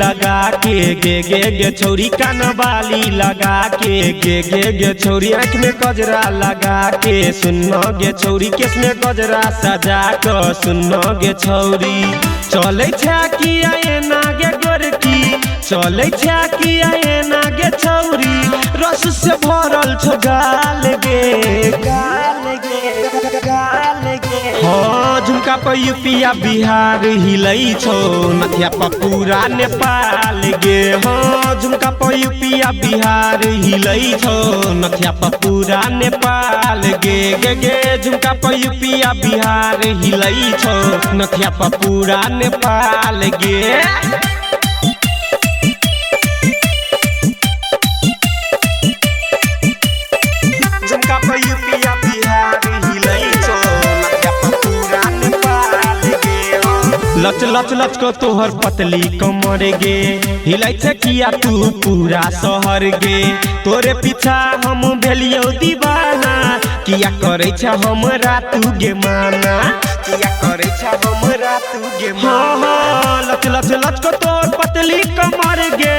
लगा के गे छौरी कनवाली लगा के गे छौरी आँख में गजरा लगा के सुनो गे छौरी केस में गजरा सजा कर सुनो गे छौरी चले कि एना गे गोरकी चले कि एना गे छौरी रस से भरल छो गाल गे हाँ झुमका पर यूपिया बिहार हिलई छो नथिया पर पूरा नेपाल गे हाँ झुमका पर यूपिया बिहार हिलई छो नथिया पर पूरा नेपाल गे गे झुमका पर यूपिया बिहार हिलई छो नथिया पर पूरा नेपाल गे झुमका पर यूपिया बिहार हिलई छो नथिया पर पूरा नेपाल गे लच लच लच को तोहर पतली कमर गे हिलै छे किया तू पूरा शहर गे तोरे पीछा हम भेलियो दीवाना किया करे छे हमरा तू गे माना किया करे छे हमरा तू गे माना हाँ लच लच लच को तोहर पतली कमर गे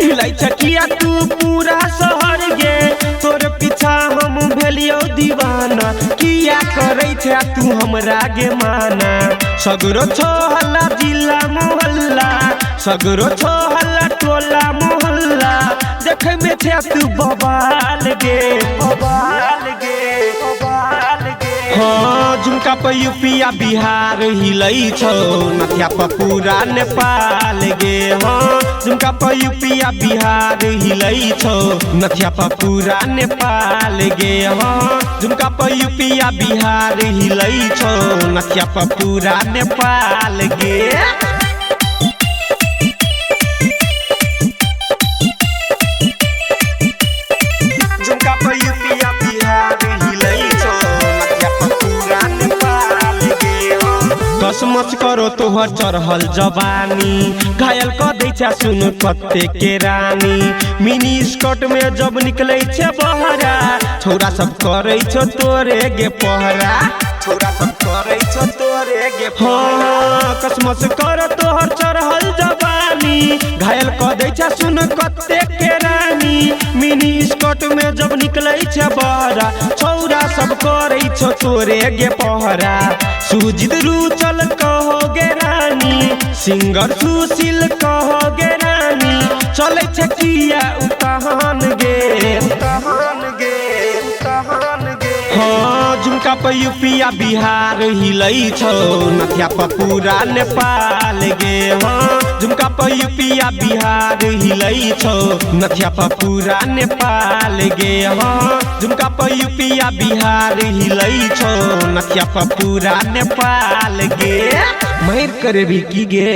हिलै छे किया तू पूरा शहर गे तोरे पीछा हम भेलियो दीवाना किया करे छे तू हमरा गे माना सगरो छो हल्ला जिला मोहल्ला सगरो छो हल्ला टोला मोहल्ला देखे में छे तू बवाल गे हाँ झुमका पर यूपिया बिहार हिलई छो नथिया पर पूरा नेपाल गे हाँ झुमका पर यूपिया बिहार हिलई छो नथिया पर पूरा नेपाल गे हाँ झुमका पर यूपिया बिहार हिलई छो नथिया पर पूरा नेपाल गे झुमका पर यूपिया बिहार हिलई छो नथिया पर पूरा नेपाल गे कसमच करो तोहर चढ़ल जवानी घायल क दै छे सुन कत्ते के रानी मिनी स्कर्ट में जब निकलै छे बहरा छौरा सब करै छो तोरे गे पहरा छौरा सब करै छो तोरे गे हाँ कसमच कर तोहर चढ़ल जवानी घायल क दै छे सुन कत्ते के रानी मिनी स्कर्ट में जब निकलै छे बहरा छौरा सब करै छो तोरे गे पहरा सुजित रुचल कहो गे रानी सिंगर सुशील कहो गे रानी चले छे किया उताहन गे हाँ झुमका पर यूपिया बिहार हिलई छो नथिया पर पूरा नेपाल गे हाँ झुमका पर यूपिया बिहार हिलई छो नथिया पर पूरा नेपाल गे हाँ झुमका पर यूपिया बिहार हिलई छो नथिया पर पूरा नेपाल गे माहिर करे भी की गे।